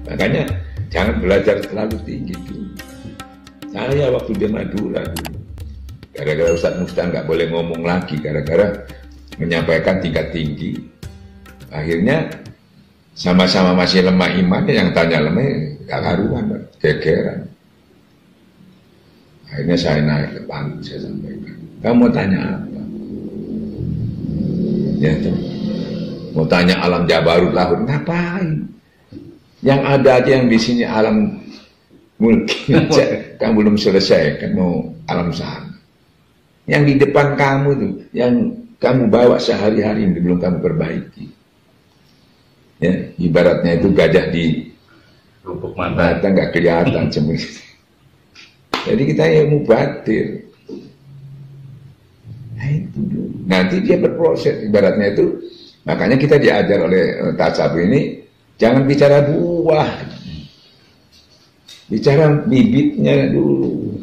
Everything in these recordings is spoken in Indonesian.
Makanya jangan belajar terlalu tinggi dulu. Saya waktu di Madura dulu, gara-gara Ustadz Muftan nggak boleh ngomong lagi, gara-gara menyampaikan tingkat tinggi, akhirnya sama-sama masih lemah imannya, yang tanya lemah gak karuan, gegeran. Akhirnya saya naik ke panggung, saya sampaikan, kamu mau tanya apa? Ya, mau tanya alam Jabarut Lahut, ngapain? Yang ada aja yang di sini alam mulki, kamu belum selesai, kan mau alam sana. Yang di depan kamu tuh, yang kamu bawa sehari-hari ini belum kamu perbaiki. Ya, ibaratnya itu gajah di lubuk mata nggak kelihatan cemil. Jadi kita ilmu batin. Nah, itu dulu. Nanti dia berproses, ibaratnya itu. Makanya kita diajar oleh tasawuf ini, jangan bicara buah, bicara bibitnya dulu.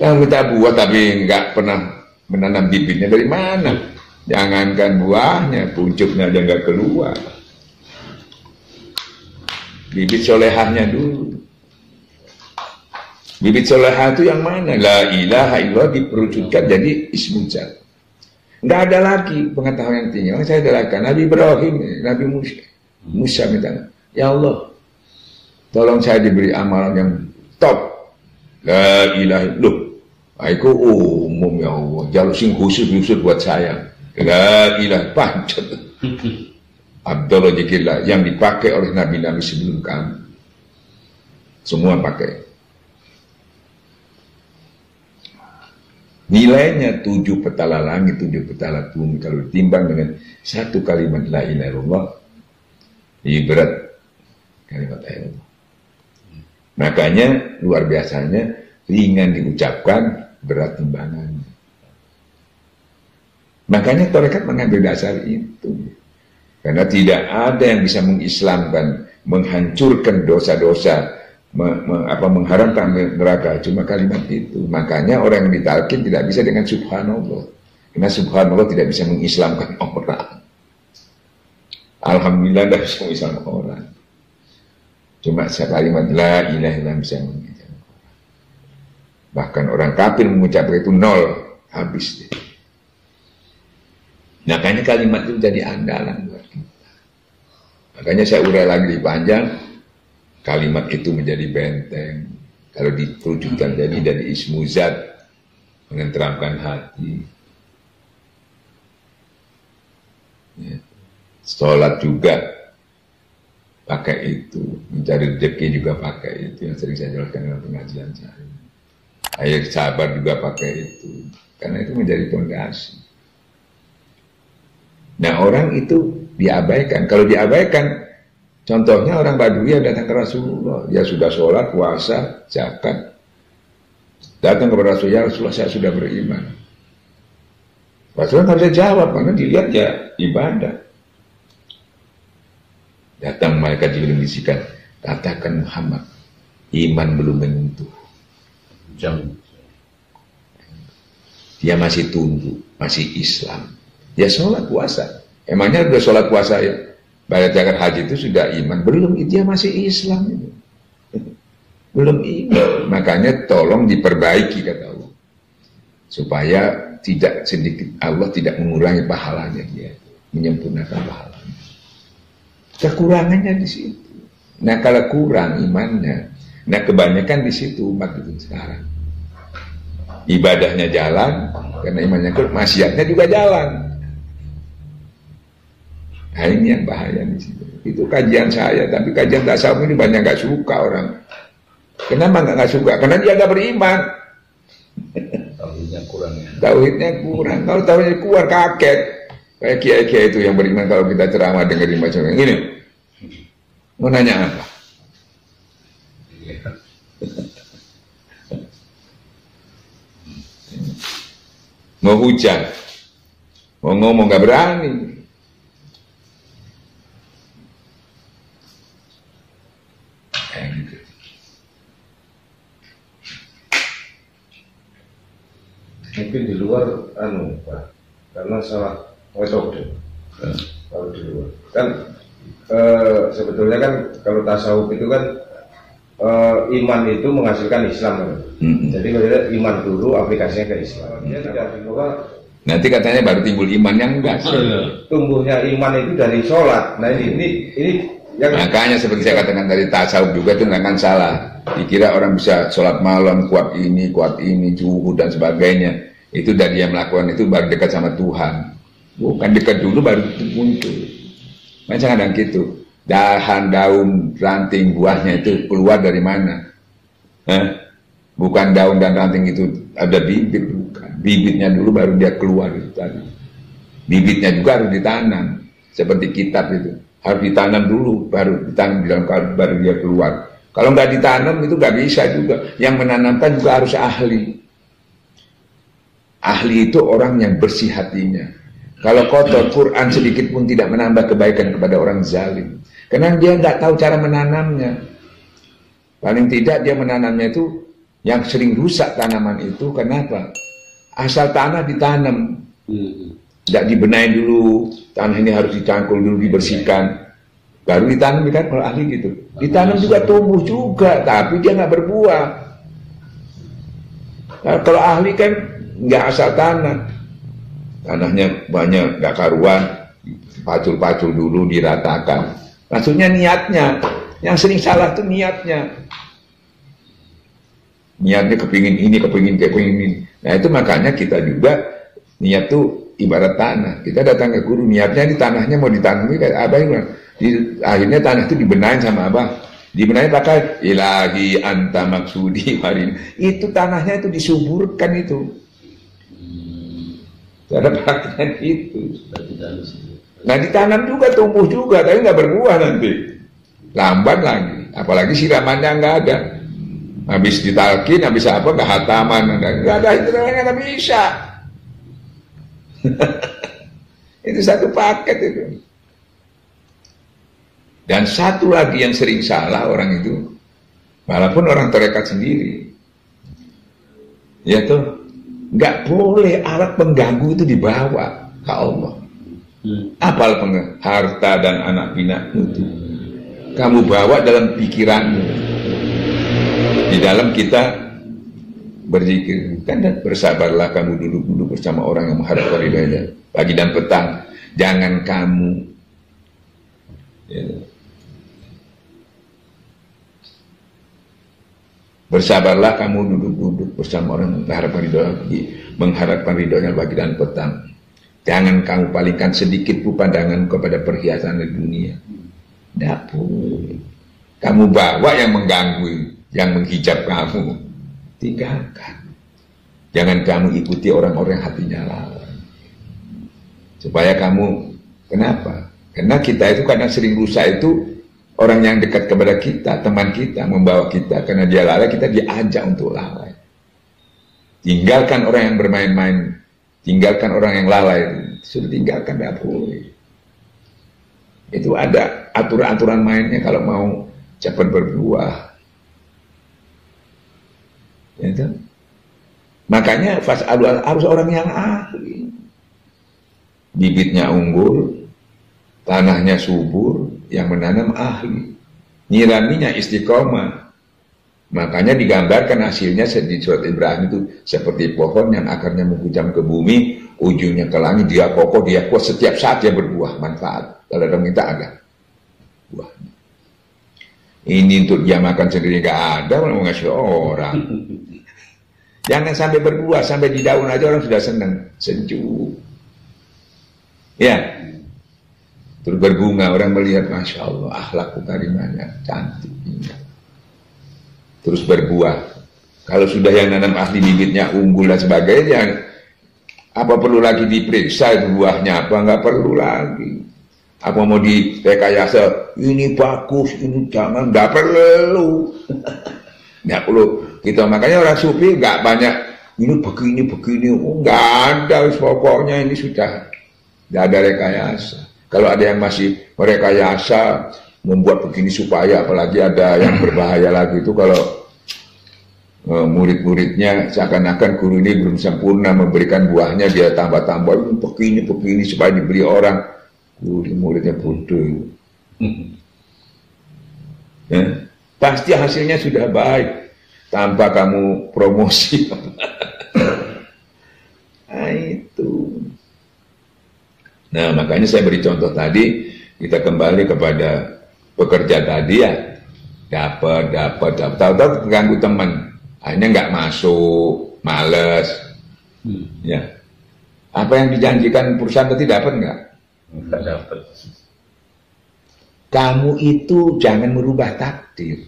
Yang kita buah tapi nggak pernah menanam bibitnya, dari mana? Jangankan buahnya, pucuknya aja nggak keluar. Bibit solehahnya dulu. Bibit solehah itu yang mana? La ilaha illallah diperwujudkan jadi ismu zat. Nggak ada lagi pengetahuan yang tinggi. Yang saya jelaskan, Nabi Ibrahim, Nabi Musa minta, ya Allah, tolong saya diberi amalan yang top. La ilaha illallah. Aku umum ya Allah, jalur sing khusus buat saya. La ilaha pancet. Abdullah Jikillah yang dipakai oleh nabi-nabi sebelum kamu. Semua pakai. Nilainya 7 petala langit, 7 petala bumi. Kalau ditimbang dengan satu kalimat la ilaha illallah, lebih berat kalimat la ilaha. Makanya luar biasanya ringan diucapkan, berat timbangannya. Makanya tarekat mengambil dasar itu. Karena tidak ada yang bisa mengislamkan, menghancurkan dosa-dosa, mengharamkan neraka, cuma kalimat itu. Makanya orang yang ditalkin tidak bisa dengan subhanallah. Karena subhanallah tidak bisa mengislamkan orang. Alhamdulillah tidak bisa mengislamkan orang. Cuma kalimat la ilaha illallah bisa mengislamkan orang. Bahkan orang kafir mengucapkan itu 0, habis dia. Makanya kalimat itu jadi andalan buat kita. Makanya saya urai lagi di panjang, kalimat itu menjadi benteng. Kalau diterujukkan jadi dari ismu zat, menenteramkan hati. Ya. Sholat juga pakai itu, mencari rezeki juga pakai itu, yang sering saya jelaskan dalam pengajian saya. Ayat sabar juga pakai itu, karena itu menjadi fondasi. Nah, orang itu diabaikan. Kalau diabaikan, contohnya orang Badui yang datang ke Rasulullah, dia sudah sholat, puasa, zakat, datang kepada Rasulullah, Rasulullah saya sudah beriman. Rasulullah nggak bisa jawab karena dilihat ya ibadah. Datang malaikat Jibril bisikan, katakan Muhammad, iman belum menyentuh. Dia masih tunggu, masih Islam. Dia sholat puasa. Emangnya udah sholat puasa ya? Bayar zakat haji itu sudah iman. Belum, dia masih Islam. Belum iman. Makanya tolong diperbaiki kata Allah. Supaya tidak sedikit, Allah tidak mengurangi pahalanya dia. Menyempurnakan pahalanya. Kekurangannya di situ. Nah kalau kurang imannya, nah kebanyakan di situ umat itu sekarang. Ibadahnya jalan, karena imannya kurang, maksiatnya juga jalan. Nah ini yang bahaya di situ. Itu kajian saya, tapi kajian tasawuf ini banyak nggak suka orang. Kenapa nggak suka? Karena dia nggak beriman. Tauhidnya kurang ya. Tauhidnya kurang. Kalau tauhidnya keluar kaget. Kayak kiai-kiai itu yang beriman kalau kita ceramah dengerin macam ini. Mau nanya apa? Mau hujan, mau ngomong nggak berani. Mungkin di luar Pak, karena salah metode. Kalau di luar kan sebetulnya kan kalau tasawuf itu kan iman itu menghasilkan Islam kan? Jadi maksudnya iman dulu aplikasinya ke Islam. Dia tidak bahwa nanti katanya baru timbul iman, yang enggak sih. Tumbuhnya iman itu dari sholat. Nah ini yang makanya seperti saya katakan tadi, tasawuf juga itu nggak akan salah. Dikira orang bisa sholat malam, kuat ini, zuhud dan sebagainya. Itu dari dia melakukan itu baru dekat sama Tuhan. Bukan dekat dulu baru itu muncul. Macam kadang gitu. Daun, ranting, buahnya itu keluar dari mana? Bukan daun dan ranting itu ada bibit, bukan. Bibitnya dulu baru dia keluar itu tadi. Bibitnya juga harus ditanam. Seperti kitab itu. Harus ditanam dulu, baru ditanam di dalam kalbu, baru dia keluar. Kalau nggak ditanam itu nggak bisa juga. Yang menanamkan juga harus ahli. Ahli itu orang yang bersih hatinya. Kalau kotor, Quran sedikit pun tidak menambah kebaikan kepada orang zalim. Karena dia nggak tahu cara menanamnya. Paling tidak dia menanamnya itu yang sering rusak tanaman itu. Kenapa? Asal tanah ditanam, tidak dibenahi dulu. Tanah ini harus dicangkul dulu, dibersihkan, baru ditanam. Kan kalau ahli gitu, ditanam juga tumbuh juga, tapi dia nggak berbuah. Nah, kalau ahli kan nggak asal tanah, tanahnya banyak nggak karuan, pacul-pacul dulu, diratakan. Maksudnya niatnya, yang sering salah tuh niatnya. Niatnya kepingin ini, kepingin ini. Nah itu makanya kita juga niat tuh ibarat tanah. Kita datang ke guru, niatnya di tanahnya mau ditanami kayak abah ini. Akhirnya tanah itu dibenahin sama abah. Dibenahin pakai ilahi anta maksudi warin. Itu tanahnya itu disuburkan itu. Cara prakteknya itu. Nah ditanam juga, tumbuh juga, tapi nggak berbuah nanti. Lambat lagi, apalagi siramannya nggak ada. Habis ditalkin, habis apa, nggak hataman, nggak ada itu, nggak bisa. Itu satu paket itu. Dan satu lagi yang sering salah orang itu, walaupun orang tarekat sendiri, ya tuh, nggak boleh alat pengganggu itu dibawa ke Allah. Apal harta dan anak binatmu itu kamu bawa dalam pikiranmu, di dalam kita berzikir. Kan bersabarlah kamu duduk bersama orang yang mengharapkan ridhonya pagi dan petang. Jangan kamu bersabarlah kamu duduk bersama orang yang mengharapkan ridhonya pagi dan petang. Jangan kamu palingkan sedikit pun pandangan kepada perhiasan di dunia. Tidak boleh. Kamu bawa yang mengganggu, yang menghijab kamu, tinggalkan. Jangan kamu ikuti orang-orang hatinya lalai. Supaya kamu, kenapa? Karena kita itu kadang sering rusak itu orang yang dekat kepada kita, teman kita, membawa kita. Karena dia lalai, kita diajak untuk lalai. Tinggalkan orang yang bermain-main. Tinggalkan orang yang lalai, sudah tinggalkan, tidak boleh. Itu ada aturan-aturan mainnya kalau mau cepat berbuah. Ya, itu. Makanya harus orang yang ahli. Bibitnya unggul, tanahnya subur, yang menanam ahli. Nyiraminya istiqomah. Makanya digambarkan hasilnya di surat Ibrahim itu seperti pohon yang akarnya menghujam ke bumi, ujungnya ke langit, dia kokoh, dia kuat, setiap saat dia berbuah, manfaat. Kalau ada minta ada buah. Ini untuk dia makan sendiri nggak ada, mau ngasih orang. Jangan sampai berbuah, sampai di daun aja orang sudah senang, sejuk. Ya, terus berbunga, orang melihat, masya Allah, akhlak karimanya cantik, indah. Terus berbuah. Kalau sudah yang nanam ahli bibitnya unggul dan sebagainya, apa perlu lagi diperiksa buahnya apa? Nggak perlu lagi. Apa mau direkayasa? Ini bagus, ini jangan, nggak perlu. Nggak perlu. Kita makanya orang sufi nggak banyak. Ini begini, nggak ada. Pokoknya ini sudah nggak ada rekayasa. Kalau ada yang masih merekayasa, membuat begini supaya, apalagi ada yang berbahaya lagi itu kalau murid-muridnya seakan-akan guru ini belum sempurna memberikan buahnya, dia tambah-tambah begini supaya dibeli orang. Muridnya bodoh. Ya, pasti hasilnya sudah baik tanpa kamu promosi. Nah itu. Nah makanya saya beri contoh tadi, kita kembali kepada pekerja tadi ya, dapat, tahu-tahu terganggu teman, akhirnya nggak masuk, males, ya. Apa yang dijanjikan perusahaan tadi dapat nggak? Nggak dapat. Kamu itu jangan merubah takdir.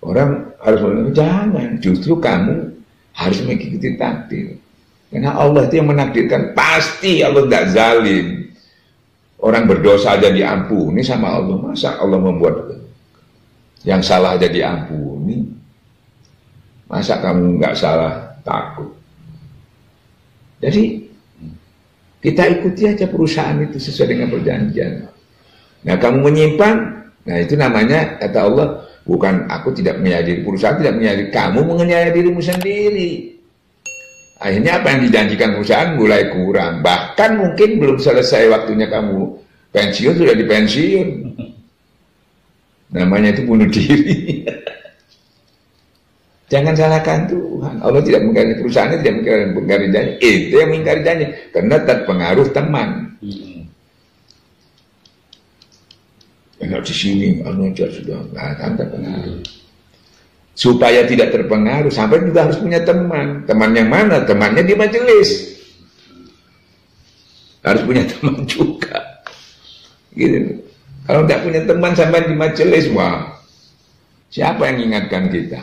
Orang harus bilang, jangan, justru kamu harus mengikuti takdir. Karena Allah itu yang menakdirkan, pasti Allah tidak zalim. Orang berdosa aja diampuni sama Allah. Masa Allah membuat yang salah aja diampuni? Masa kamu nggak salah takut? Jadi kita ikuti aja perusahaan itu sesuai dengan perjanjian. Nah kamu menyimpang, nah itu namanya kata Allah, bukan aku tidak menyadari, perusahaan tidak menyadari, kamu menganiaya dirimu sendiri. Akhirnya apa yang dijanjikan perusahaan mulai kurang. Bahkan mungkin belum selesai waktunya kamu pensiun, sudah dipensiun. Namanya itu bunuh diri. Jangan salahkan Tuhan. Allah tidak mengingkari, perusahaannya tidak mengingkari janji. Itu yang mengingkari janji. Karena terpengaruh teman. Enak di sini, aja sudah akan terpengaruh. Supaya tidak terpengaruh, sampai juga harus punya teman. Teman yang mana? Temannya di majelis. Harus punya teman juga. Gitu. Kalau tidak punya teman sampai di majelis, wah, siapa yang ingatkan kita?